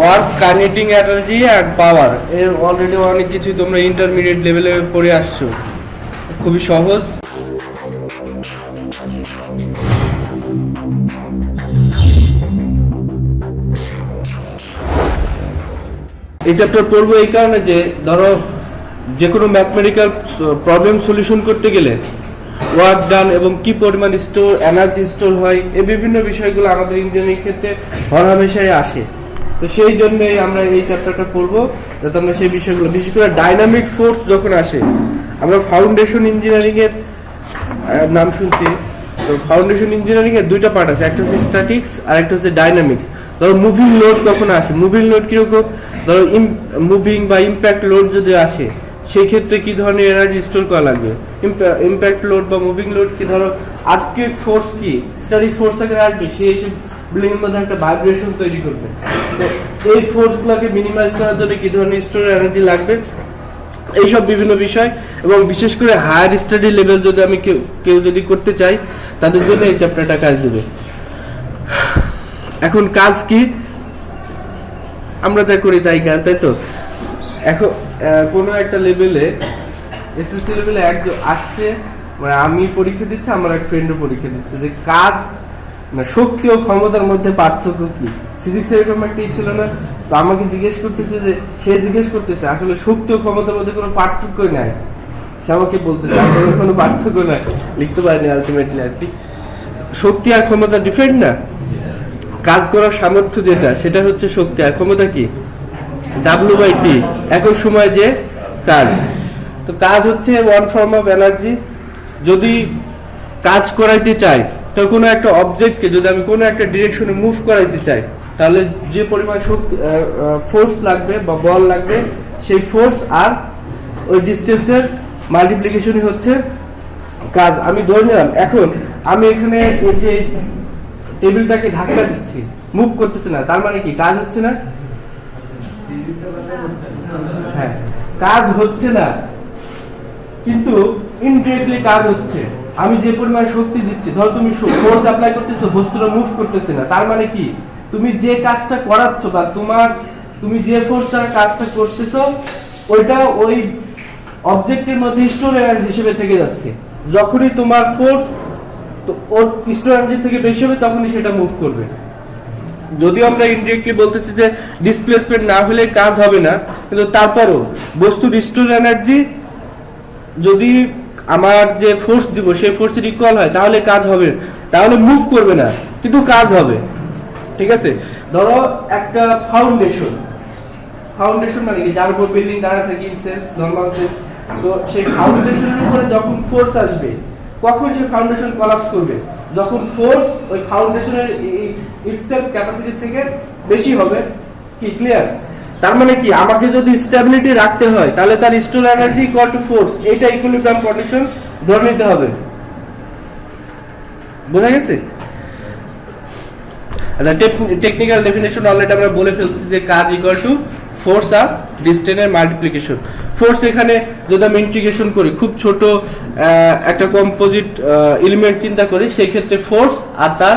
Work, kinetic energy and power এর already অনেক কিছু তোমরা ইন্টারমিডিয়েট লেভেলে পড়ে আসছো, খুবই সহজ। এই চ্যাপ্টার পড়বো এই কারণে যে ধরো যে কোনো ম্যাথমেটিক্যাল প্রবলেম সলিউশন করতে গেলে ওয়ার্ক ডান এবং কি পরিমাণ স্টোর এনার্জি স্টোর হয় এই বিভিন্ন বিষয়গুলো আমাদের ইঞ্জিনিয়ারিং ক্ষেত্রে হরহামেশাই আসে। তো সেই জন্যই আমরা এই চ্যাপ্টারটা পড়বো, যাতে আমরা সেই বিষয়গুলো, বিশেষ করে ডাইনামিক ফোর্স যখন আসে, আমরা ফাউন্ডেশন ইঞ্জিনিয়ারিং এর নাম শুনছি। তো ফাউন্ডেশন ইঞ্জিনিয়ারিং এর দুইটা পার্ট আছে, একটা হচ্ছে স্ট্যাটিক্স আর একটা হচ্ছে ডাইনামিক্স। ধরো মুভিং লোড কখন আসে, মুভিং লোড কিরকম, ধরো মুভিং বা ইম্প্যাক্ট লোড যদি আসে সেই ক্ষেত্রে কি ধরনের এনার্জি স্টোর করা লাগবে। ইম্প্যাক্ট লোড বা মুভিং লোড কি, ধরো আর্থকুয়েক ফোর্স কি স্ট্যাটিক ফোর্স থেকে আসবে, সেই এসে বিল্ডিং এর মধ্যে একটা ভাইব্রেশন তৈরি করবে। তো এই ফোর্সগুলোকে মিনিমাইজ করার জন্য কি ধরনের স্টোর এনার্জি লাগবে, এইসব বিভিন্ন বিষয়। এবং বিশেষ করে হায়ার স্টাডি লেভেল যদি আমি কেউ যদি করতে চাই তাদের জন্য এই চ্যাপ্টারটা কাজ দেবে। এখন কাজ কি, আমরা যা করি তাই কাজ, তাই তো। এখন কোনো একটা লেভেলে এসএসসি লেভেলে একজন আসছে, মানে আমি পরীক্ষা দিচ্ছি, আমার এক ফ্রেন্ডও পরীক্ষা দিচ্ছে, যে কাজ না শক্তি ও ক্ষমতার মধ্যে পার্থক্য কি। ফিজিক্স এরকম একটা ছিল না, তো আমাকে জিজ্ঞেস করতেছে, যে সে জিজ্ঞেস করতেছে আসলে শক্তি ও ক্ষমতার মধ্যে কোনো পার্থক্য নাই। সে আমাকে বলতেছে আসলে কোনো পার্থক্য নাই, লিখতে পারিনি আলটিমেটলি আর কি। শক্তি আর ক্ষমতা ডিফারেন্ট না, কাজ করার সামর্থ্য যেটা সেটা হচ্ছে শক্তি, আর ক্ষমতা কি W/T, একই সময় যে কাজ। তো কাজ হচ্ছে ওয়ান ফর্ম অফ এনার্জি। যদি কাজ করাইতে চাই, তো কোনো একটা অবজেক্টকে যদি আমি কোনো একটা ডিরেকশনে মুভ করাইতে চাই, তাহলে যে পরিমাণ শক্তি ফোর্স লাগবে বা বল লাগবে, সেই ফোর্স আর ওই ডিস্টেন্সের মাল্টিপ্লিকেশনই হচ্ছে কাজ। আমি ধরে নিলাম এখন আমি এখানে এই যে টেবিলটাকে ধাক্কা দিচ্ছি, মুভ করতেছে না, তার মানে কি কাজ হচ্ছে না? হ্যাঁ, কাজ হচ্ছে না, কিন্তু ইনডিরেক্টলি কাজ হচ্ছে। আমি যে পরিমাণ শক্তি দিচ্ছি, ধরো তুমি ফোর্স অ্যাপ্লাই করতেছো, বস্তুটা মুভ করতেছে না, তার মানে কি তুমি যে কাজটা করাচ্ছ বা তুমি যে ফোর্স দ্বারা কাজটা করতেছো ওইটা ওই অবজেক্টের মধ্যে স্টোর এনার্জি হিসেবে থেকে যাচ্ছে। যখনই তোমার ফোর্স ওর স্টোর এনার্জি থেকে বেশি হবে তখনই সেটা মুভ করবে। যদিও আমরা ইনডিরেক্টলি বলতেছি যে ডিসপ্লেসমেন্ট না হলে কাজ হবে না, কিন্তু তারপরও বস্তুর স্টোর এনার্জি যদি আমার যে ফোর্স দিব সেই ফোর্সের ইকুয়াল হয় তাহলে কাজ হবে, তাহলে মুভ করবে না কিন্তু কাজ হবে। ঠিক আছে, ধরো একটা ফাউন্ডেশন মানে কি, যার উপর বিল্ডিং দাঁড়া থাকে, ইনসেন্স নরমাল সেন্স। তো সেই ফাউন্ডেশনের উপরে যখন ফোর্স আসবে, কখন সেই ফাউন্ডেশন কোলাপস করবে, যখন ফোর্স ওই ফাউন্ডেশনের ইটসেলফ ক্যাপাসিটি থেকে বেশি হবে। কি ক্লিয়ার? তার মানে কি আমাকে যদি স্টেবিলিটি রাখতে হয় তাহলে তার store energy equal to force, এইটা ইকুইলিব্রিয়াম কন্ডিশন ধরে নিতে হবে। বোঝা গেছে? টেকনিক্যাল ডেফিনেশন অলরেডি আমরা বলে ফেলছি যে কাজ ইকুয়াল টু ফোর্স আর ডিস্টেন্সের মাল্টিপ্লিকেশন। ফোর্স এখানে যদি আমি ইন্টিগ্রেশন করি, খুব ছোট একটা কম্পোজিট এলিমেন্ট চিন্তা করি, সেই ক্ষেত্রে ফোর্স আর তার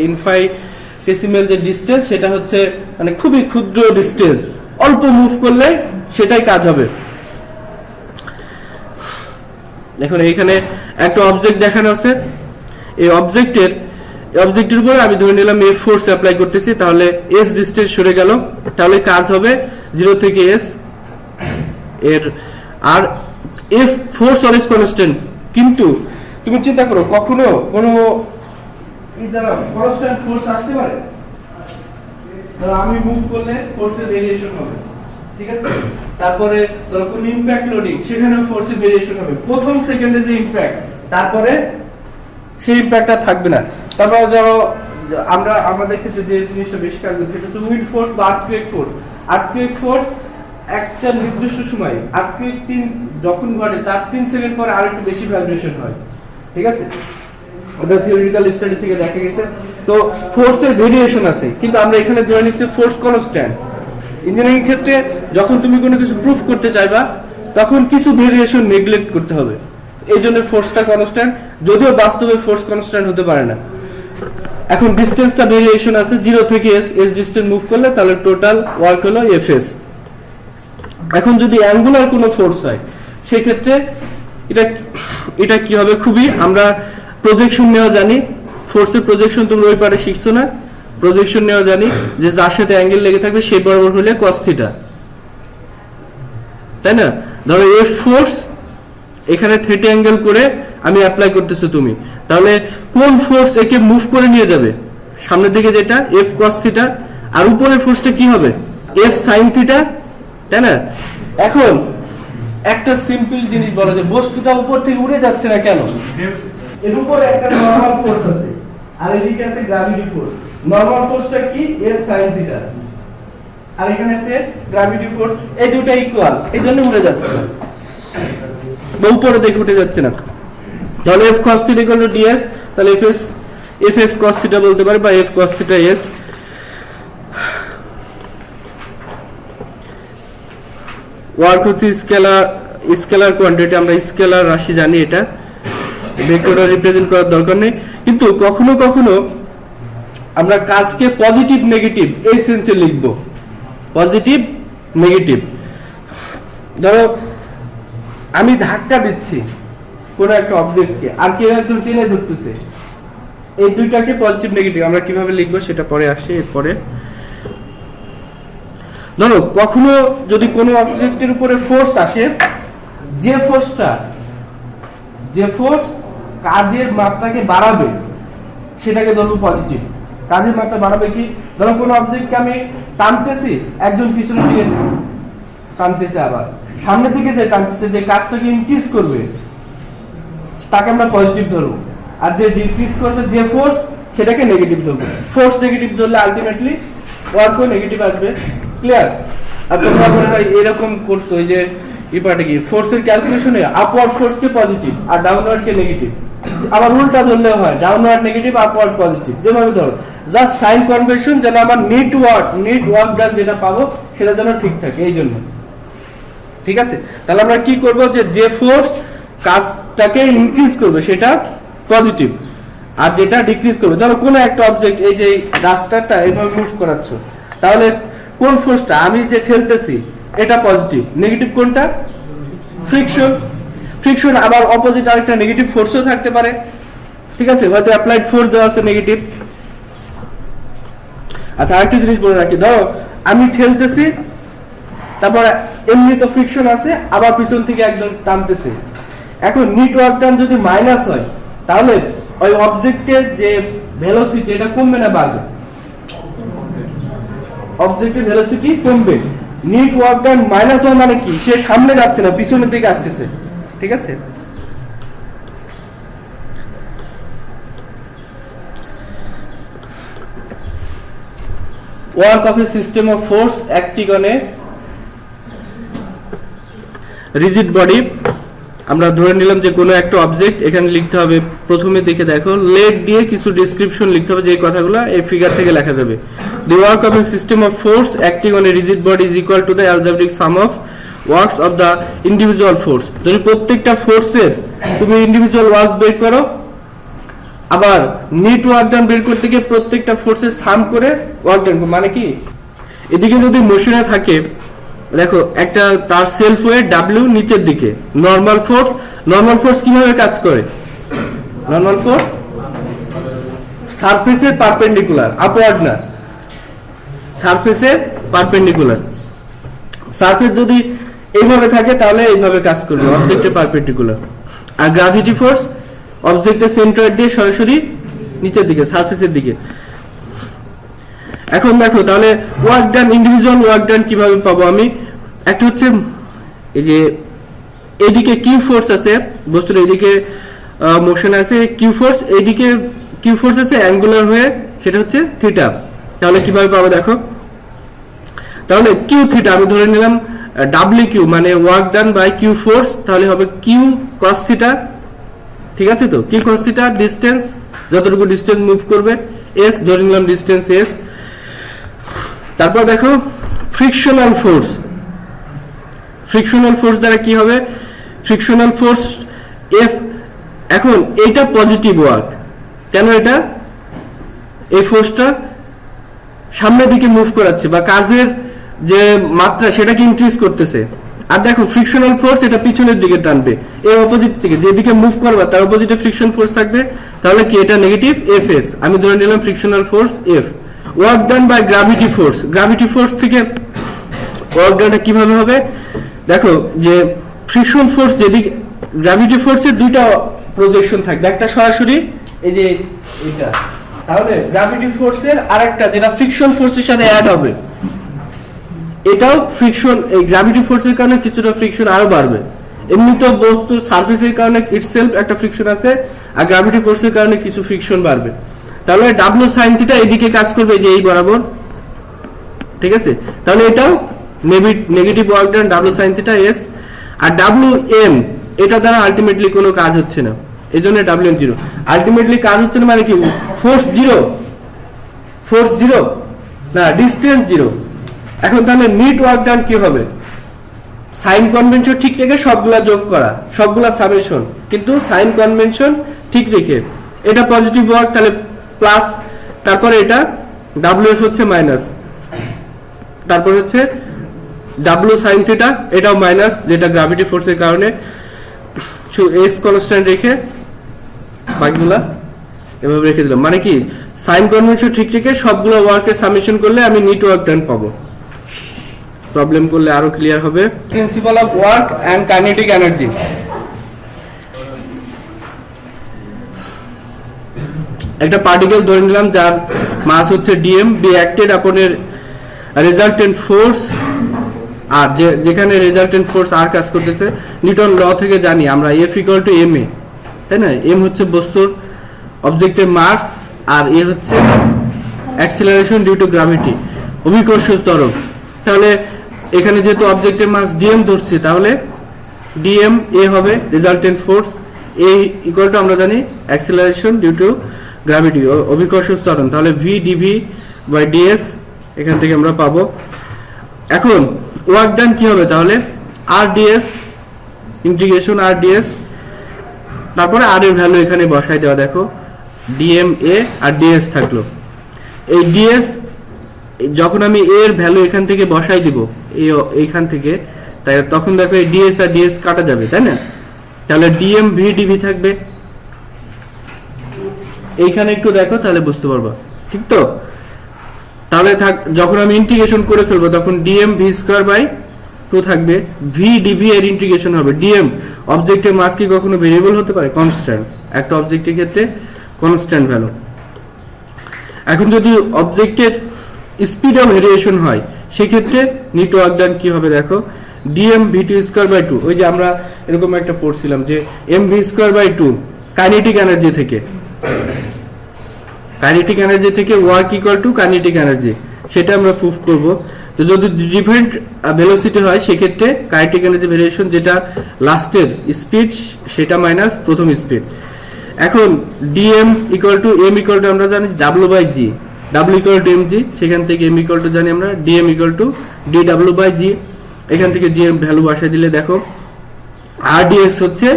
ইনফাইনিটেসিমাল যে ডিস্টেন্স, সেটা হচ্ছে মানে খুবই ক্ষুদ্র ডিস্টেন্স, অল্প মুভ করলে সেটাই কাজ হবে। দেখুন এইখানে একটা অবজেক্ট দেখানো আছে, এই অবজেক্টের উপর আমি ধরে নিলাম এফ ফোর্স অ্যাপ্লাই করতেছি, তাহলে এস ডিস্টেন্স সরে গেল, তাহলে কাজ হবে 0 থেকে এস এর। আর এফ ফোর্স অলওয়েজ কনস্ট্যান্ট, কিন্তু তুমি চিন্তা করো কখনো কোনো কনস্ট্যান্ট ফোর্স আসতে পারে? ধরো আমি মুভ করলে ফোর্সের ভেরিয়েশন হবে, ঠিক আছে। তারপরে ধরো কোন ইমপ্যাক্ট লোডিং, সেখানেও ফোর্সের ভেরিয়েশন হবে, প্রথম সেকেন্ডে যে ইমপ্যাক্ট, তারপরে সেই ইমপ্যাক্টটা থাকবে না। তারপরে ধরো আমরা আমাদের ক্ষেত্রে যে জিনিসটা বেশি কাজ করছে সেটা হচ্ছে উইন্ড ফোর্স বা আর্থকুয়েক ফোর্স। একটা নির্দিষ্ট সময় আর্থকুয়েক যখন ঘটে তার 3 সেকেন্ড পরে আরেকটু বেশি ভাইব্রেশন হয়, ঠিক আছে। ওটা থিওরিটিক্যাল স্টাডি থেকে দেখা গেছে। তো ফোর্সের ভেরিয়েশন আছে, কিন্তু আমরা এখানে ধরে নিচ্ছি ফোর্স কনস্ট্যান্ট। ইঞ্জিনিয়ারিং ক্ষেত্রে যখন তুমি কোনো কিছু প্রুফ করতে চাইবা তখন কিছু ভেরিয়েশন নেগলেক্ট করতে হবে, এই জন্য ফোর্সটা কনস্ট্যান্ট, যদিও বাস্তবে ফোর্স কনস্ট্যান্ট হতে পারে না। এখন ডিসটেন্সটা ভেরিয়েশন আছে 0 থেকে s ডিসটেন্স মুভ করলে তাহলে টোটাল ওয়ার্ক হলো fs। এখন যদি অ্যাঙ্গুলার কোনো ফোর্স হয় সেই ক্ষেত্রে এটা কি হবে, খুবই আমরা প্রজেকশন নেওয়া জানি, ফোর্সের প্রজেকশন তোমরা ওই পারে শিখছো না, প্রজেকশন নেওয়া জানি যে যার সাথে অ্যাঙ্গেল লেগে থাকবে সেই বরাবর হলে cos θ, তাই না? ধরো এফ ফোর্স এখানে থিটা অ্যাঙ্গেল করে আমি অ্যাপ্লাই করতেছো তুমি, তাহলে কোন ফোর্স একে মুভ করে নিয়ে যাবে সামনের দিকে, যেটা এফ cos θ, আর উপরের ফোর্সটা কি হবে এফ sin θ, তাই না? এখন একটা সিম্পল জিনিস বলা যায়, বস্তুটা উপর থেকে উড়ে যাচ্ছে না কেন? এর উপরে একটা নরমাল ফোর্স আছে আর এদিকে আছে গ্র্যাভিটি ফোর্স। নরমাল ফোর্সটা কি এফ sin θ, আর এখানে আছে গ্র্যাভিটি ফোর্স, এই দুটো ইকুয়াল, এইজন্য উড়ে যাচ্ছে না, উপরে দিকে উঠে যাচ্ছে না। তাহলে f cos θ = ds, তাহলে fs cos θ বলতে পারি বা f cos θ s। ওয়ার্ক হচ্ছে স্কেলার কোয়ান্টিটি, আমরা স্কেলার রাশি জানি, এটা ভেক্টরে রিপ্রেজেন্ট করার দরকার নেই। কিন্তু কখনো কখনো আমরা কাজকে পজিটিভ নেগেটিভ এই সেন্সে লিখব, পজিটিভ নেগেটিভ। ধরো আমি ধাক্কা দিচ্ছি কোন একটা অবজেক্টকে, আর কেউ একজন টেনে ধরতেছে, এই দুইটাকে পজিটিভ নেগেটিভ আমরা কিভাবে লিখবো সেটা পরে আসে। এরপরে ধরো কখনো যদি কোনো অবজেক্টের উপরে ফোর্স আসে, যে ফোর্স কাজের মাত্রাকে বাড়াবে সেটাকে ধরবো পজিটিভ। কাজের মাত্রা বাড়াবে কি, ধরো কোনো অবজেক্টকে আমি টানতেছি, একজন পিছনের দিকে টানতেছে, আবার সামনের দিকে যে টানতেছে, যে কাজটাকে ইনক্রিজ করবে তাকে আমরা পজিটিভ ধরবো, আর যে ডিক্রিজ করবে যে ফোর্স সেটাকে নেগেটিভ ধরবো। ফোর্স নেগেটিভ ধরলে আলটিমেটলি ওয়ার্কও নেগেটিভ আসবে। ক্লিয়ার? আর তোমরা মনে হয় এরকম করছো, ওই যে এই পার্টে কি ফোর্সের ক্যালকুলেশনে আপওয়ার্ড ফোর্সকে পজিটিভ আর ডাউনওয়ার্ড কে নেগেটিভ, আবার উল্টা ধরলেও হয়, ডাউনওয়ার্ড নেগেটিভ আপওয়ার্ড পজিটিভ, যেভাবে ধরো জাস্ট সাইন কনভেনশন, যেন আমার নিট ওয়ার্ক ডান যেটা পাবো সেটা যেন ঠিক থাকে, এই জন্য। ঠিক আছে? তাহলে আমরা কি করব, যে ফোর্স কাজটাকে ইনক্রিজ করবে সেটা পজিটিভ, আর যেটা ডিক্রিজ করবে, ধরো কোনো একটা অবজেক্ট, এই যে রাস্তাটা এইভাবে মুভ করাচ্ছ, তাহলে কোন ফোর্সটা আমি যে ঠেলতেছি এটা পজিটিভ, নেগেটিভ কোনটা? ফ্রিকশন। আবার অপোজিট আরেকটা নেগেটিভ ফোর্সও থাকতে পারে, ঠিক আছে, হয়তো অ্যাপ্লাইড ফোর্স দেওয়া আছে নেগেটিভ। আচ্ছা আরেকটা জিনিস বলে রাখি, ধরো আমি ঠেলতেছি, তারপর এমনি তো ফ্রিকশন আছে, আবার পিছন থেকে একদম টানতেছে, এখন নিট ওয়ার্ক ডান যদি মাইনাস হয় তাহলে ওই অবজেক্টের যে ভেলোসিটি এটা কমবে না বাড়বে? অবজেক্টের ভেলোসিটি কমবে। নিট ওয়ার্ক ডান -1 মানে কি, সে সামনে যাচ্ছে না, পিছনের দিকে আসতেছে। ঠিক আছে? Work of a system of force acting on a rigid body. আমরা ধরে নিলাম যে কোনো একটা অবজেক্ট, এখানে লিখতে হবে, প্রথমে দেখে দেখো, লেট দিয়ে কিছু ডেসক্রিপশন লিখতে হবে, যে কথাগুলো এই ফিগার থেকে লেখা যাবে। The work of a system of force acting on a rigid body is equal to the algebraic sum of works of the individual force. যদি প্রত্যেকটা ফোর্সের তুমি ইন্ডিভিজুয়াল ওয়ার্ক বের করো, আবার নিট ওয়ার্ক ডান বের করতে গিয়ে প্রত্যেকটা ফোর্সের সাম করে ওয়ার্ক ডান, মানে কি, এদিকে যদি মোশনে থাকে, দেখো একটা তার সেলফ ওয়েট W নিচের দিকে, নরমাল ফোর্স কিভাবে কাজ করে? নরমাল ফোর্স সারফেসের পারপেন্ডিকুলার, আপওয়ার্ড না, সারফেসের পারপেন্ডিকুলার। সারফেস যদি এইভাবে থাকে তাহলে এইভাবে কাজ করবে, অবজেক্টের পারপেন্ডিকুলার। আর গ্র্যাভিটি ফোর্স অবজেক্টের সেন্ট্রয়েড দিয়ে সরাসরি নিচের দিকে, সারফেসের দিকে। এখন দেখো তাহলে ওয়ার্ক ডান, ইন্ডিভিজুয়াল ওয়ার্ক ডান কিভাবে পাবো আমি? একটা হচ্ছে এই যে এইদিকে কিউ ফোর্স আছে, বস্তুর এইদিকে মোশন আছে কিউ ফোর্স, এইদিকে কিউ ফোর্স আছে অ্যাঙ্গুলার হয়ে, সেটা হচ্ছে থিটা। তাহলে কিভাবে পাবো দেখো, তাহলে কিউ থিটা আমি ধরে নিলাম ডাব্লিউ কিউ, মানে work done by Q force, তাহলে হবে কিউ কস থিটা। ঠিক আছে? তো কিউ কস থিটা ডিসটেন্স, যতটুকু ডিসটেন্স মুভ করবে, এস ধরে নিলাম ডিসটেন্স এস। তারপর দেখো ফ্রিকশনাল ফোর্স দ্বারা কি হবে, ফ্রিকশনাল ফোর্স এফ। এখন এইটা পজিটিভ ওয়ার্ক, কেন? এই ফোর্সটা সামনের দিকে মুভ করাচ্ছে বা কাজের যে মাত্রা সেটাকে ইনক্রিজ করতেছে। আর দেখো ফ্রিকশনাল ফোর্স এটা পিছনের দিকে টানবে, এর অপোজিট থেকে যেদিকে মুভ করবে তার অপোজিটে ফ্রিকশন ফোর্স থাকবে, তাহলে কি এটা নেগেটিভ এফএস। আমি ধরে নিলাম frictional force F. Work done by gravity force, gravity force থেকে ওয়ার্ক ডানটা কিভাবে হবে দেখো, যে ফ্রিকশন ফোর্স যেদিকে, গ্র্যাভিটি ফোর্সের দুইটা প্রজেকশন থাকবে, একটা সরাসরি এই যে এটা, তাহলে গ্র্যাভিটি ফোর্সের আরেকটা যেটা ফ্রিকশন ফোর্সের সাথে অ্যাড হবে, এটাও ফ্রিকশন, এই গ্র্যাভিটি ফোর্সের কারণে কিছুটা ফ্রিকশন আরো বাড়বে। এমনিতেও বস্তুর সারফেসের কারণে ইটসেলফ একটা ফ্রিকশন আছে, আর গ্র্যাভিটি ফোর্সের কারণে কিছু ফ্রিকশন বাড়বে। তাহলে ডাব্লিউ সাইন থিটা এদিকে কাজ করবে যে এই বরাবর, ঠিক আছে। তাহলে এটাও negative work done W sine theta S. আর ডাব্লিউ এম এটা দ্বারা আলটিমেটলি কোনো কাজ হচ্ছে না, এই জন্য ডাব্লিউ এম জিরো। আলটিমেটলি কাজ হচ্ছে না মানে কি, ফোর্স জিরো, ফোর্স জিরো না, ডিস্টেন্স জিরো। এখন তাহলে নিট ওয়ার্ক ডান কি হবে, সাইন কনভেনশন ঠিক রেখে সবগুলা যোগ করা, সবগুলা সামেশন, কিন্তু সাইন কনভেনশন ঠিক রেখে। এটা পজিটিভ ওয়ার্ক, তাহলে প্লাস, তারপরে এটা ডাব্লিউ এফ হচ্ছে মাইনাস, তারপর হচ্ছে ডাব্লিউ সাইন থিটা এটাও মাইনাস, যেটা গ্র্যাভিটি ফোর্সের কারণে। এস কনস্ট্যান্ট রেখে বাকিগুলা এভাবে রেখে দিলাম, মানে কি সাইন কনভেনশন ঠিক রেখে সবগুলো ওয়ার্কের সামেশন করলে আমি নিট ওয়ার্ক ডান পাবো। প্রবলেম করলে আরো ক্লিয়ার হবে। Principle of work and kinetic energy. একটা পার্টিকেল ধরে নিলাম যার মাস হচ্ছে ডিএম, বি অ্যাক্টেড আপন এর রেজাল্টেন্ট ফোর্স, আর যেখানে রেজাল্টেন্ট ফোর্স আর কাজ করতেছে, নিউটন ল থেকে জানি আমরা F equal to M A, তাই না। এম হচ্ছে বস্তুর অবজেক্টের মাস, আর এ হচ্ছে অ্যাক্সিলারেশন ডিউ টু গ্র্যাভিটি, অভিকর্ষ ত্বরণ। তাহলে এখানে যেহেতু অবজেক্টের মাস ডিএম ধরছি, তাহলে ডিএম এ হবে resultant force, A equal to আমরা জানি অ্যাক্সিলারেশন ডিউ টু গ্র্যাভিটি, অভিকর্ষ ত্বরণ। তাহলে ভি ডিভি বাই ডিএস এখান থেকে আমরা পাবো। এখন ওয়ার্ক ডান কি হবে, তাহলে আর ডিএস ইন্টিগ্রেশন আর ডিএস, তারপরে আর এর ভ্যালু এখানে বসাই দেওয়া, দেখো ডিএম এ আর ডিএস থাকলো। এই ডিএস যখন আমি এর ভ্যালু এখান থেকে বসাই দিব এইখান থেকে, তাই তখন দেখো এই ডিএস আর ডিএস কাটা যাবে, তাই না। তাহলে ডিএম ভি ডিভি থাকবে, এইখানে একটু দেখো তাহলে বুঝতে পারবা, ঠিক তো। তাহলে যখন আমি ইন্টিগ্রেশন করে ফেলবো তখন ডিএম ভি স্কয়ার বাই 2 থাকবে, ভি ডিভি এর ইন্টিগ্রেশন হবে। ডিএম অবজেক্টের মাস কি কখনো ভেরিয়েবল হতে পারে, কনস্ট্যান্ট, একটা অবজেক্টের ক্ষেত্রে কনস্ট্যান্ট ভ্যালু। এখন যদি অবজেক্টের স্পিড অফ ভেরিয়েশন হয় সেক্ষেত্রে নিট ওয়ার্ক ডান কি হবে দেখো, DM V two square by 2, ওই যে আমরা এরকম একটা পড়ছিলাম যে M V square by 2 kinetic energy থেকে, কাইনেটিক এনার্জি থেকে work equal to kinetic energy, সেটা আমরা প্রুফ করব। তো যদি ডিফারেন্ট ভেলোসিটি হয় সেক্ষেত্রে কাইনেটিক এনার্জি ভেরিয়েশন যেটা লাস্টের স্পিড সেটা মাইনাস প্রথম স্পিড। এখন dm equal to m equal to আমরা জানি W by g, W equal to m g, সেখান থেকে এম ইকুয়াল টু জানি আমরা dm equal to d W by g. এখান থেকে জি এম ভ্যালু বসাই দিলে দেখো আর ডিএস হচ্ছে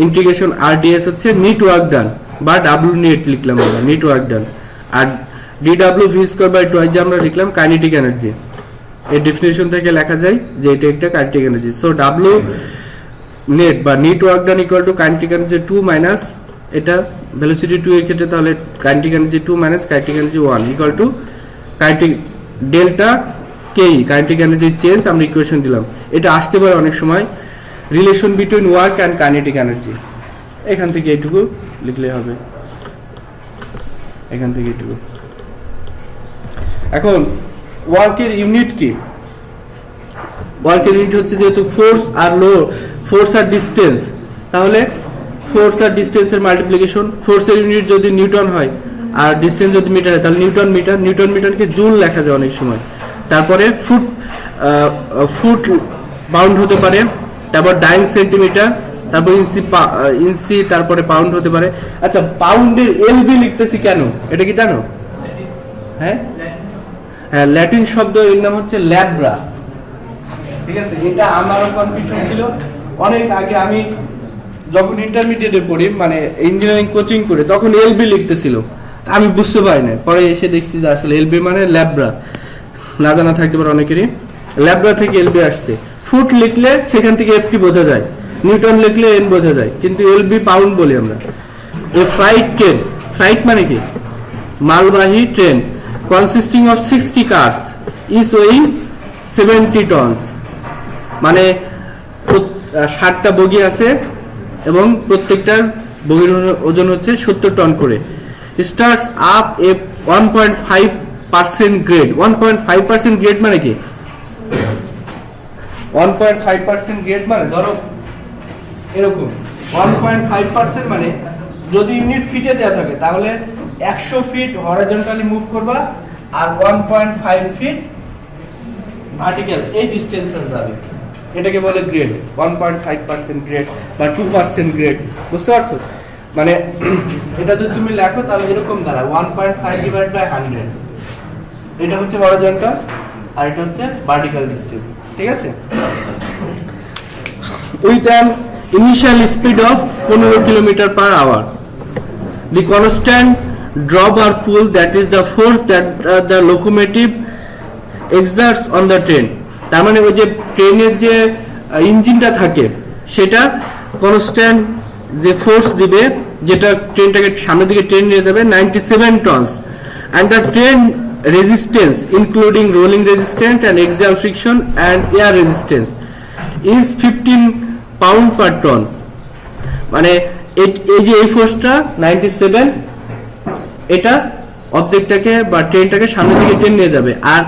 ইন্টিগ্রেশন, আর ডিএস হচ্ছে নিট ওয়ার্ক ডান বা ডাব্লিউ নেট লিখলাম আমরা, নিট ওয়ার্ক ডান। আর d W v square by 2 যে আমরা লিখলাম কাইনেটিক এনার্জি, এই ডেফিনিশন থেকে লেখা যায় যে এটা একটা kinetic energy. So W net বা net work done equal to kinetic energy 2 minus এটা ভেলোসিটি 2 এর ক্ষেত্রে, তাহলে kinetic energy 2 minus kinetic energy 1 equal to kinetic delta K, kinetic energy change আমরা ইকুয়েশন দিলাম। এটা আসতে পারে অনেক সময় relation between work and kinetic energy, এখান থেকে এইটুকু লিখলে হবে, এখান থেকে এইটুকু। এখন ওয়ার্কের ইউনিট কি, ওয়ার্কের ইউনিট হচ্ছে যেহেতু ফোর্স আর লো, ফোর্স আর ডিস্টেন্স, তাহলে ফোর্স আর ডিস্টেন্সের মাল্টিপ্লিকেশন, ফোর্সের ইউনিট যদি নিউটন হয় আর ডিস্টেন্স যদি মিটার হয় তাহলে নিউটন মিটার, নিউটন মিটারকে জুল লেখা যায় অনেক সময়। তারপরে ফুট, ফুট পাউন্ড হতে পারে, তারপর ডাইন সেন্টিমিটার, তারপর ইঞ্চি, তারপরে পাউন্ড হতে পারে। আচ্ছা পাউন্ডের এলবি লিখতেছি কেন এটা কি জানো? হ্যাঁ হ্যাঁ, ল্যাটিন শব্দ এর নাম হচ্ছে ল্যাব্রা, ঠিক আছে। এটা আমারও কনফিউশন ছিল অনেক আগে, আমি যখন ইন্টারমিডিয়েটে পড়ি মানে ইঞ্জিনিয়ারিং কোচিং করে তখন এলবি লিখতেছিল, আমি বুঝতে পারি না, পরে এসে দেখছি যে আসলে এলবি মানে ল্যাব্রা, না জানা থাকতে পারে অনেকেরই, ল্যাব্রা থেকে এলবি আসছে। ফুট লিখলে সেখান থেকে এফটি বোঝা যায়, নিউটন লিখলে এন বোঝা যায়, কিন্তু এলবি পাউন্ড বলি আমরা। এ ফ্লাইট ট্রেন, ফ্লাইট মানে কি মালবাহী train, consisting of 60 cars is weighing 70 tons, মানে 60টা বগি আছে এবং প্রত্যেকটার বগির ওজন হচ্ছে 70 টন করে। স্টার্টস আপ এ 1.5% গ্রেড। 1.5% গ্রেড মানে কি? 1.5% গ্রেড মানে ধরো এরকম 1.5% মানে যদি ইউনিট ফিটে দেওয়া থাকে তাহলে 100 ফিট হরাইজন্টালি মুভ করবা আর 1.5 ফিট ভার্টিক্যাল এই ডিসটেন্সে যাবে, এটাকে বলে গ্রেড। 1.5% গ্রেড বা 2% গ্রেড, বুঝতে পারছো? মানে এটা যদি তুমি লেখো তাহলে এরকম দাঁড়ায় 1.5 ডিভাইড বাই 100, এটা হচ্ছে হরাইজন্টাল আর এটা হচ্ছে ভার্টিক্যাল ডিসটেন্স, ঠিক আছে? With an initial speed of 15 kilometre per hour, the constant drop or pull, that is the force that the locomotive exerts on the train। তার মানে ওই যে ট্রেনের যে ইঞ্জিনটা থাকে সেটা কনস্ট্যান্ট যে ফোর্স দিবে, যেটা ট্রেনটাকে সামনের দিকে ট্রেন নিয়ে যাবে 97 tonnes, and the train resistance including rolling resistance and axial friction and air resistance is 15 pound per ton। মানে এই যে এই ফোর্সটা 97, এটা অবজেক্টটাকে বা ট্রেনটাকে সামনের দিকে টেনে নিয়ে যাবে, আর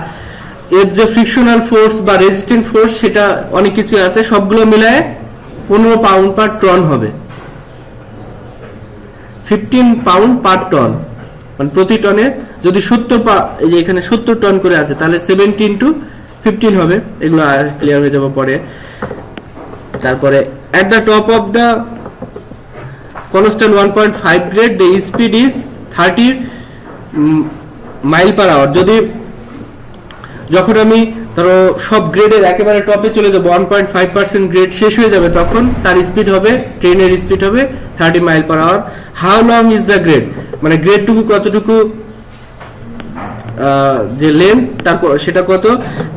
এর যে ফ্রিকশনাল ফোর্স বা রেজিস্ট্যান্ট ফোর্স সেটা অনেক কিছু আছে, সবগুলো মিলায়ে 15 পাউন্ড পার টন হবে। 15 পাউন্ড পার টন মানে প্রতি টনে যদি 70, এই যে এখানে 70 টন করে আছে তাহলে 70 ইনটু 15 হবে, এগুলো ক্লিয়ার হয়ে যাবে পরে। তারপরে at the top of the constant 1.5 grade the speed is 30 mile per hour. যদি যখন আমি ধরো সব গ্রেডের একেবারে টপে চলে যাব, 1.5% গ্রেড শেষ হয়ে যাবে, তখন তার স্পিড হবে, ট্রেনের স্পিড হবে 30 mile per hour. How long is the grade, মানে গ্রেডটুকু কতটুকু, যে লেন্থ তারপর সেটা কত।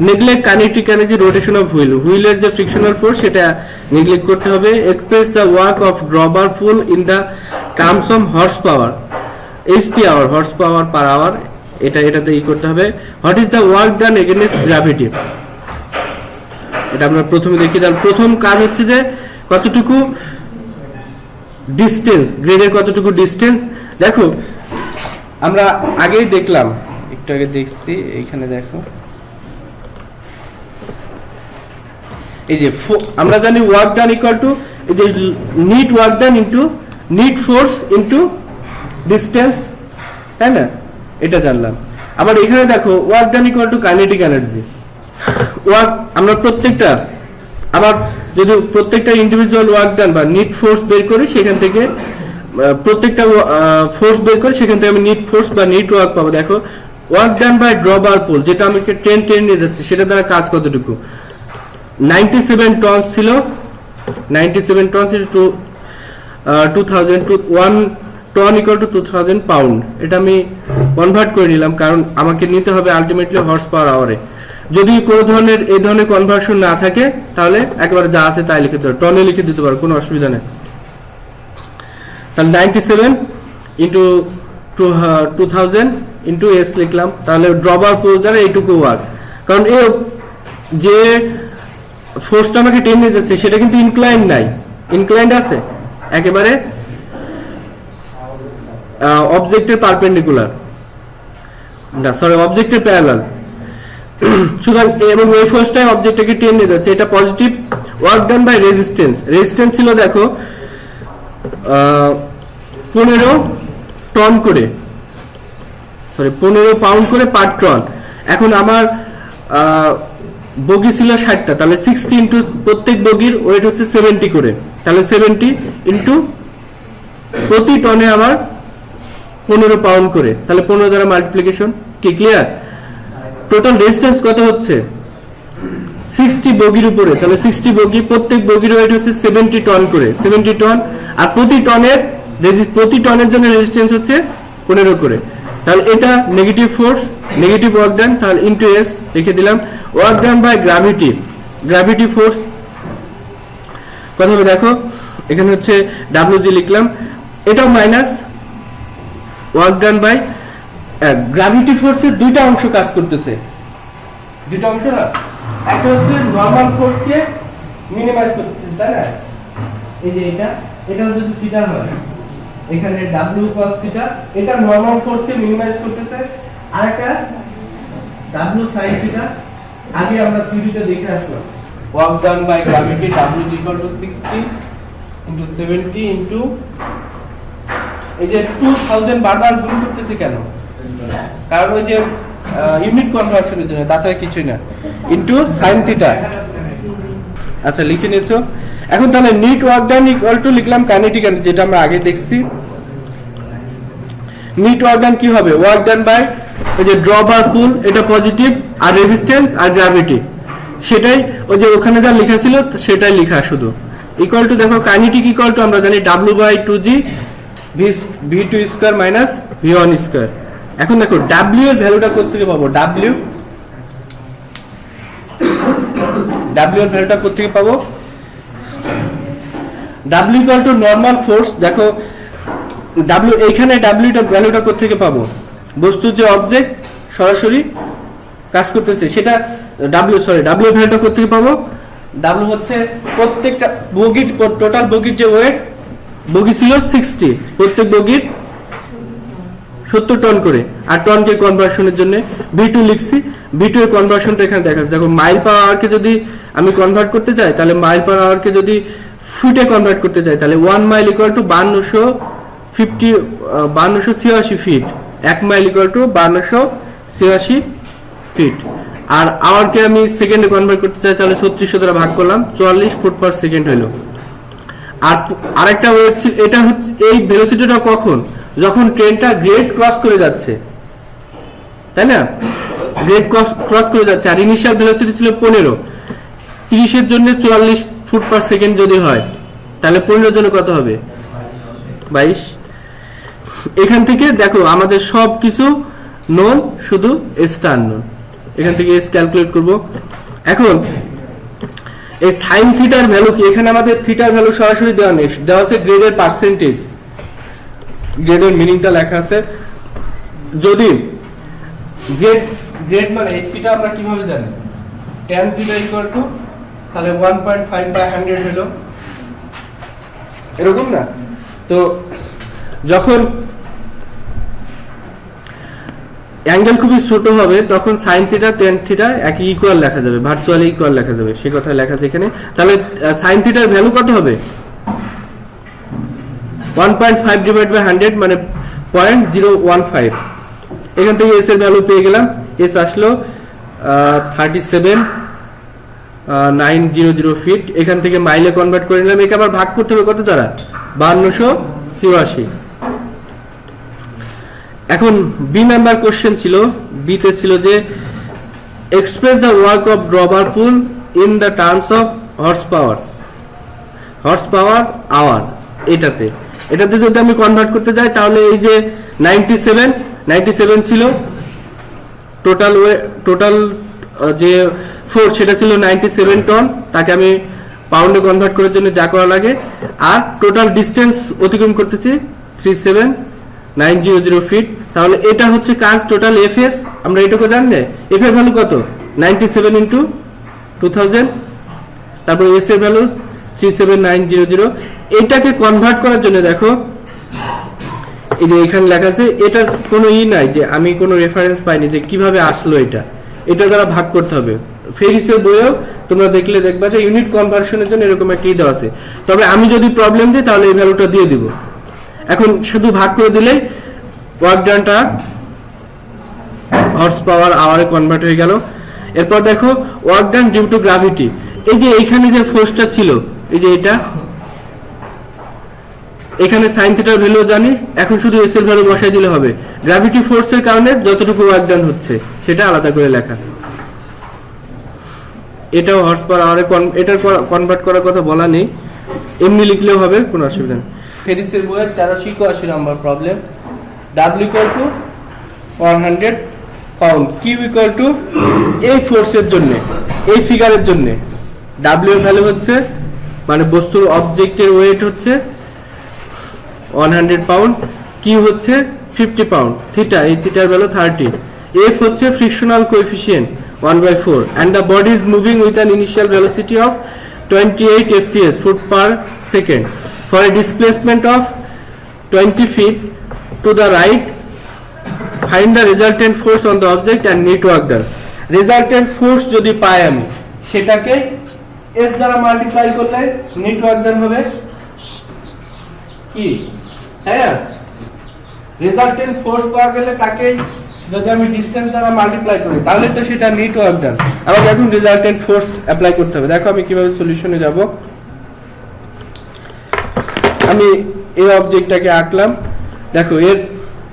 Neglect kinetic energy rotation of wheel, হুইলের যে ফ্রিকশনাল ফোর্স সেটা নেগলেক্ট করতে হবে। Express the work of drawbar pull in the terms of horse power, HP hour, horse power per hour, এটাতে ই করতে হবে। What is the work done against gravity, এটা আমরা প্রথমে দেখি। তাহলে প্রথম কাজ হচ্ছে যে কতটুকু ডিসটেন্স, গ্রেডের কতটুকু ডিসটেন্স। দেখো আমরা আগেই দেখলাম, একটু আগে দেখছি, এইখানে দেখো এই যে আমরা জানি ওয়ার্ক ডান ইকুয়াল টু এই যে net work done into net force into distance, তাই না? এটা জানলাম। আবার এখানে দেখো work done equal to kinetic energy. Work আমরা প্রত্যেকটা, আবার যদি প্রত্যেকটা ইন্ডিভিজুয়াল ওয়ার্ক ডান বা নিট ফোর্স বের করি, সেখান থেকে প্রত্যেকটা ফোর্স বের করে সেখান থেকে আমি নিট ফোর্স বা নিট ওয়ার্ক পাবো। দেখো ওয়ার্ক ডান বাই ড্রবার পুল, যেটা আমি ট্রেন নিয়ে যাচ্ছি, সেটা দ্বারা কাজ কতটুকু, 97 টন ছিল, 97 ton to 2000 to 1 ton equal to 2000 pound. এটা আমি কনভার্ট করে নিলাম, কারণ আমাকে নিতে হবে আলটিমেটলি হর্স পাওয়ার আওয়ারে। যদি কোনো ধরনের এই ধরনের কনভার্সন না থাকে তাহলে একেবারে যা আছে তাই লিখে দিতে পারো, টনে লিখে দিতে পারো, কোনো অসুবিধা নেই। তাহলে 97 ইন্টু 2000 ইন্টু এস লিখলাম, তাহলে ড্রবার পুল দ্বারা এইটুকু ওয়ার্ক। কারণ এই যে ফোর্সটা আমাকে টেনে নিয়ে যাচ্ছে সেটা কিন্তু ইনক্লাইন্ড নাই, ইনক্লাইন্ড আছে একেবারে অবজেক্টের পারপেন্ডিকুলার, না সরি অবজেক্টের প্যারালাল। সুতরাং এবং এই ফোর্সটাই অবজেক্টটাকে টেনে নিয়ে যাচ্ছে, এটা positive. Work done by resistance, resistance ছিল দেখো 15 টন করে, সরি 15 পাউন্ড করে পার টন। এখন আমার বগি ছিল 60টা, তাহলে 60 ইন্টু প্রত্যেক বগির ওয়েট হচ্ছে 70 করে, তাহলে 70 ইন্টু প্রতি টনে আমার 15 পাউন্ড করে, তাহলে 15 দ্বারা মাল্টিপ্লিকেশন। কি ক্লিয়ার? টোটাল রেজিস্ট্যান্স কত হচ্ছে 60 বগির উপরে, তাহলে 60 বগি, প্রত্যেক বগির ওয়েট হচ্ছে 70 টন করে, 70 টন, আর প্রতি টনের জন্য রেজিস্ট্যান্স হচ্ছে 15 করে। তাহলে এটা negative force, negative work done, তাহলে ইনটু এস লিখে দিলাম। Work done by gravity, gravity force কত হবে দেখো, এখানে হচ্ছে WG লিখলাম, এটাও minus work done by gravity ফোর্সের দুইটা অংশ কাজ করতেছে, দুইটা অংশ না, একটা হচ্ছে নরমাল ফোর্সকে মিনিমাইজ করতেছে, তাই না? এই যে এটা যদি থিটা হয়, এখানে W cos থিটা, এটা নরমাল ফোর্সকে মিনিমাইজ করতেছে, আর একটা W sin থিটা। আগে আমরা থিওরিটা দেখে আসলাম, work done by gravity W = 60 * 70 এই যে 2000 বারবার গুণ করতেছে কেন? কারণ ওই যে ইউনিট কনভার্সনের জন্য, তাছাড়া কিছুই না, ইনটু sin থিটা। আচ্ছা লিখে নিয়েছো। এখন তাহলে net work done equal to লিখলাম কাইনেটিক এনার্জি, যেটা আমরা আগে দেখছি। নিট ওয়ার্ক ডান কি হবে? ওয়ার্ক ডান বাই ওই যে ড্রপ আর পুল, এটা পজিটিভ, আর রেজিস্ট্যান্স আর গ্র্যাভিটি, সেটাই ওই যে ওখানে যা লেখা ছিল সেটাই লেখা শুধু। ইকুয়াল টু দেখো কাইনেটিক ইকুয়াল টু আমরা জানি W/2G V2 square minus V1 square. এখন দেখো W এর ভ্যালুটা কোথা থেকে পাবো? W এর ভ্যালুটা কোথা থেকে পাবো? W equal two normal force. দেখো W, এইখানে W টা ভ্যালুটা কোথা থেকে পাবো? বস্তুর যে অবজেক্ট সরাসরি কাজ করতেছে সেটা W এর ভ্যালুটা কোথা থেকে পাবো? W হচ্ছে প্রত্যেকটা বগির, টোটাল বগির যে ওয়েট, বগি ছিল 60, প্রত্যেক বগির 70 টন করে, আর টনকে কনভার্সনের জন্য V2 লিখছি। V2 এর কনভার্সনটা এখানে দেখা যাচ্ছে। দেখো মাইল পার আওয়ারকে যদি আমি কনভার্ট করতে চাই, তাহলে মাইল পার আওয়ারকে যদি ফুটে কনভার্ট করতে চাই, তাহলে 1 mile equal to 5286 feet, 1 mile equal to 5286 feet. আর আওয়ারকে আমি সেকেন্ডে কনভার্ট করতে চাই, তাহলে 3600 দ্বারা ভাগ করলাম, 44 ফুট পার সেকেন্ড হলো। আর আরেকটা ওয়েট, এটা হচ্ছে এই ভেলোসিটিটা কখন? যখন ট্রেনটা গ্রেড ক্রস করে যাচ্ছে, তাই না? গ্রেড ক্রস করে যাচ্ছে, আর ইনিশিয়াল ভেলোসিটি ছিল 15। 30 এর জন্য 44 ফুট পার সেকেন্ড যদি হয়, তাহলে 15 এর জন্য কত হবে? 22। এখান থেকে দেখো আমাদের সব কিছু নোন, শুধু এসটা আননোন। এখান থেকে এস ক্যালকুলেট করব। এখন এই সাইন থিটার ভ্যালু কি? এখানে আমাদের থিটার ভ্যালু সরাসরি দেওয়া নেই, দেওয়া আছে গ্রেডের পার্সেন্টেজ, গ্রেডের মিনিংটা লেখা আছে। যদি গ্রেড মানে এই থিটা আমরা কিভাবে জানি? tan থিটা ইকুয়াল টু, তাহলে 1.5/100 হলো, এরকম না? তো যখন অ্যাঙ্গেল খুবই ছোট হবে, তখন sin থিটা tan থিটা একই ইকুয়াল লেখা যাবে, ভার্চুয়ালি ইকুয়াল লেখা যাবে, সেই কথা লেখা আছে এখানে। তাহলে sin থিটার ভ্যালু কত হবে? 1.5/100 মানে 0.015। এখান থেকে এস এর ভ্যালু পেয়ে গেলাম, এস আসলো 37,900 ফিট। এখান থেকে মাইলে কনভার্ট করে নিলাম, একে আবার ভাগ করতে হবে কত দ্বারা? 5284। এখন বি নাম্বার কোশ্চেন ছিল, বিতে ছিল যে express the work of drawbar pull in the terms of horse power hour. এটাতে যদি আমি কনভার্ট করতে যাই, তাহলে এই যে 97 ছিল টোটাল যে ফোর্স, সেটা ছিল 97 টন, তাকে আমি পাউন্ডে কনভার্ট করার জন্য যা করা লাগে, আর টোটাল ডিস্টেন্স অতিক্রম করতেছি 37,900 ফিট। তাহলে এটা হচ্ছে কাজ টোটাল এফএস, আমরা এটুকু জানলে এফ এর ভ্যালু কত? 97 ইন্টু 2000, তারপর এস এর ভ্যালু 37900। এটাকে কনভার্ট করার জন্য দেখো এই যে এখানে লেখা আছে, এটা কোনো নাই যে আমি কোনো রেফারেন্স পাইনি যে কিভাবে আসলো, এটা দ্বারা ভাগ করতে হবে। ফেরিসের বইয়েও তোমরা দেখলে দেখবা যে ইউনিট কনভার্সনের জন্য এরকম একটা দেওয়া আছে। তবে আমি যদি প্রবলেম দিই, তাহলে এই ভ্যালুটা দিয়ে দিব। এখন শুধু ভাগ করে দিলেই ওয়ার্ক ডানটা হর্স পাওয়ার আওয়ারে কনভার্ট হয়ে গেল। এরপর দেখো work done due to gravity. এই যে এইখানে যে ফোর্সটা ছিল, এই যে এটা, এখানে সাইন থিটার ভ্যালু জানি, এখন শুধু এস এর ভ্যালু বসাই দিলে হবে। গ্র্যাভিটি ফোর্সের কারণে যতটুকু ওয়ার্ক ডান হচ্ছে সেটা আলাদা করে লেখা। এটাও হর্স পাওয়ার আওয়ারে, এটার কনভার্ট করার কথা বলা নেই, এমনি লিখলেও হবে, কোনো অসুবিধা নেই। ফেরিসের বইয়ের 1381 নম্বর problem, W equal to 100 pound, Q equal to এই ফোর্সের জন্য, এই ফিগারের জন্য W এর ভ্যালু হচ্ছে মানে বস্তুর অবজেক্টের ওয়েট হচ্ছে 100 পাউন্ড, কিউ হচ্ছে 50 পাউন্ড, থিটা এই থিটার ভ্যালু 30, F হচ্ছে frictional coefficient 1/4 and the body is moving with an initial velocity of 28 fps foot per second for a displacement of 20 feet to the right. Find the resultant force on the object and net work done. Resultant force যদি পাই আমি সেটাকে s দ্বারা multiply করলে net work ডান হবে কি, হ্যাঁ resultant force পাওয়া গেলে তাকে যদি আমি ডিসটেন্স দ্বারা মাল্টিপ্লাই করি তাহলে তো সেটা নেট ওয়ার্ক ডান। আবার এখন রেজাল্টেন্ট ফোর্স অ্যাপ্লাই করতে হবে। দেখো আমি কিভাবে সলিউশনে যাব। আমি এই অবজেক্টটাকে আঁকলাম, দেখো এর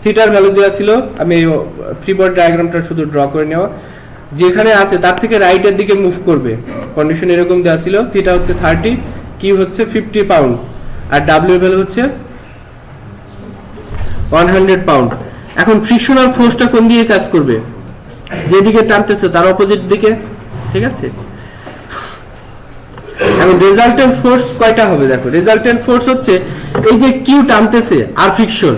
থিটার ভ্যালু দেওয়া ছিল, আমি এই ফ্রি বডি ডায়াগ্রামটা শুধু ড্র করে নেওয়া, যেখানে আছে তার থেকে রাইটের দিকে মুভ করবে, কন্ডিশন এরকম দেওয়া ছিল, থিটা হচ্ছে 30, কিউ হচ্ছে 50 পাউন্ড আর ডাব্লিউ ভ্যালু হচ্ছে 100 পাউন্ড। এখন ফ্রিকশনাল ফোর্সটা কোন দিকে কাজ করবে, যেদিকে টানতেছে তার অপোজিট দিকে, ঠিক আছে। এখন রেজাল্টেন্ট ফোর্স কয়টা হবে, দেখো রেজাল্টেন্ট ফোর্স হচ্ছে এই যে কিউ টানতেছে আর ফ্রিকশন,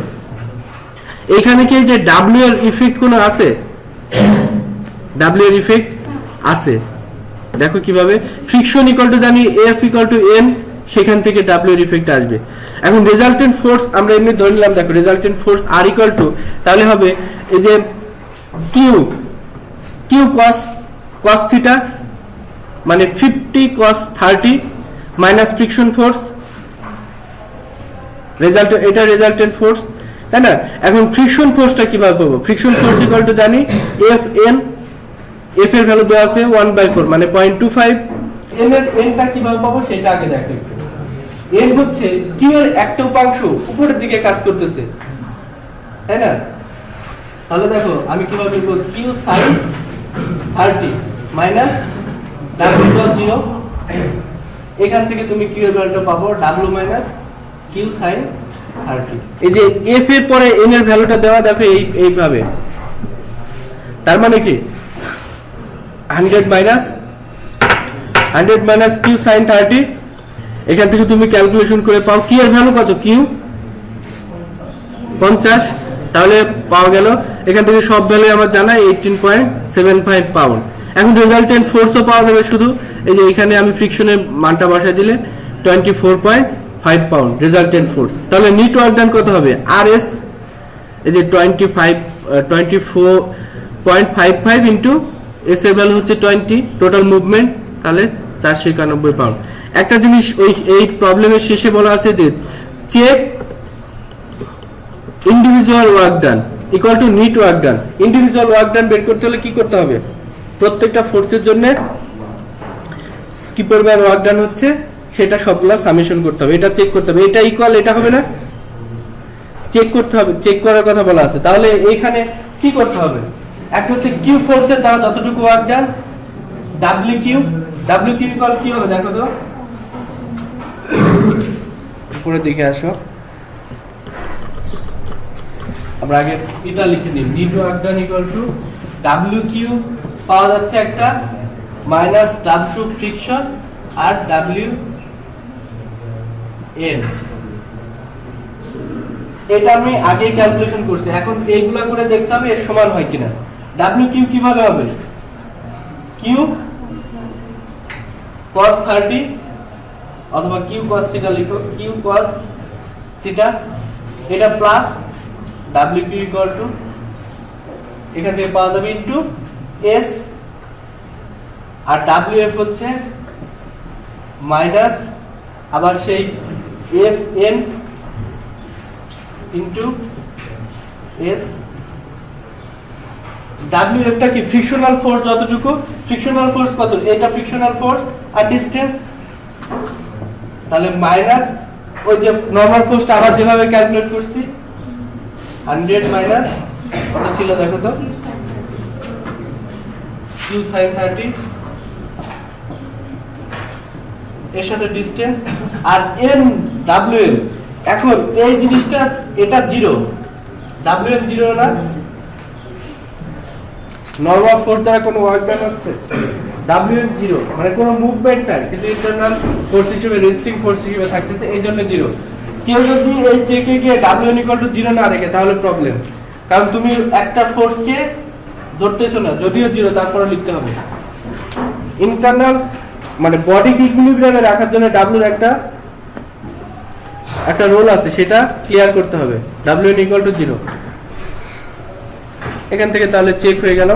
এখানে কি যে ডাব্লিউ এর ইফেক্ট কোনো আছে, ডাব্লিউ এর ইফেক্ট আছে, দেখো কিভাবে, ফ্রিকশন ইকুয়াল টু জানি এফ ইকুয়াল টু এন, সেখান থেকে ডাব্লিউ এর ইফেক্ট আসবে। এখন রেজাল্টেন্ট ফোর্স আমরা এমনি ধরে নিলাম, দেখো রেজাল্টেন্ট ফোর্স আর ইকুয়াল টু, তাহলে হবে এই যে কিউ কস থিটা মানে 50 cos 30 মাইনাস ফ্রিকশন ফোর্স, এটা রেজাল্টেন্ট ফোর্স, তাই না। এখন ফ্রিকশন ফোর্সটা কিভাবে পাবো, ফ্রিকশন ফোর্স ইকুয়াল টু জানি এফ এন, এফ এর ভ্যালু দেওয়া আছে 1/4 মানে 0.25, এন এর এনটা কিভাবে পাবো সেটা আগে দেখো। এন হচ্ছে কিউ এর একটা উপাংশ উপরের দিকে কাজ করতেছে, তাই না। তাহলে দেখো আমি কিভাবে লিখব, Q sin 30 minus W equal 0, এখান থেকে তুমি কিউ এর ভ্যালুটা পাবো ডাব্লিউ মাইনাস কিউ sin 30। এই যে এফ এর পরে এন এর ভ্যালুটা দেওয়া, দেখো এইভাবে, তার মানে কি 100 মাইনাস কিউ sin 30, এখান থেকে তুমি ক্যালকুলেশন করে পাও কিউ এর ভ্যালু কত, কিউ 50, তাহলে পাওয়া গেল এখান থেকে সব ভ্যালু আমার জানা 18.75 পাউন্ড। এখন রেজাল্টেন্ট ফোর্সও পাওয়া যাবে শুধু, এই যে এখানে আমি ফ্রিকশনের মানটা বসাই দিলে 24.5 পাউন্ড রেজাল্টেন্ট ফোর্স। তাহলে নেট ওয়ার্ক ডান কত হবে, আর এস এই যে 24.55 ইন্টু এস এর ভ্যালু হচ্ছে 20, টোটাল মুভমেন্ট তাহলে 491 পাউন্ড। একটা জিনিস এই প্রবলেমের শেষে বলা আছে যে check individual work done equal to net work done. Individual work done বের করতে হলে কি করতে হবে, প্রত্যেকটা ফোর্সের জন্য কি পরিমাণ ওয়ার্ক ডান হচ্ছে সেটা সবগুলা সামেশন করতে হবে, এটা চেক করতে হবে, এটা ইকুয়াল এটা হবে না, চেক করতে হবে, চেক করার কথা বলা আছে। তাহলে এইখানে কি করতে হবে, একটা হচ্ছে কিউ ফোর্সের দ্বারা যতটুকু work done, W Q equal কি হবে দেখো তো, উপরের দিকে আসো, আমরা আগে এটা লিখে নিই, net work done equal to W Q পাওয়া যাচ্ছে একটা মাইনাস ডাব্লিউ ফ্রিকশন আর ডাব্লিউ এন, এটা আমি আগে ক্যালকুলেশন করছি, এখন এইগুলা করে দেখতে হবে এর সমান হয় কিনা। ডাব্লিউ কিউ কিভাবে হবে, কিউ cos 30 অথবা কিউ cos থিটা লিখো, কিউ cos থিটা, এটা plus W Q equal to এখান থেকে পাওয়া যাবে ইনটু এস, আর ডাব্লিউ এফ হচ্ছে মাইনাস আবার সেই F N into S. W এফটা কি ফ্রিকশনাল ফোর্স, যতটুকু ফ্রিকশনাল ফোর্স কত, এটা ফ্রিকশনাল ফোর্স আর ডিসটেন্স, তাহলে মাইনাস ওই যে নরমাল ফোর্সটা আবার যেভাবে ক্যালকুলেট করছি 100 মাইনাস কত ছিল দেখো তো, কিউ sin 30 এর সাথে ডিসটেন্স আর এন ডাব্লিউ এন। এখন এই জিনিসটা এটা 0, WN জিরো না, নরমাল ফোর্স দ্বারা কোনো ওয়ার্ক ডান হচ্ছে, WN জিরো মানে কোনো মুভমেন্ট নাই, কিন্তু ইন্টারনাল ফোর্স হিসেবে রেজিস্টিং ফোর্স হিসেবে থাকতেছে, এই জন্য জিরো। কেউ যদি এই চেকে গিয়ে WN ইকুয়াল টু জিরো না রেখে তাহলে প্রবলেম, কারণ তুমি একটা ফোর্সকে ধরতেছো না, যদিও জিরো তারপরে লিখতে হবে। ইন্টারনাল মানে বডি ইকুইলিব্রিয়ামে রাখার জন্য ডাব্লিউর একটা রোল আছে, সেটা ক্লিয়ার করতে হবে। WN ইকুয়াল টু জিরো, এখান থেকে তাহলে চেক হয়ে গেল।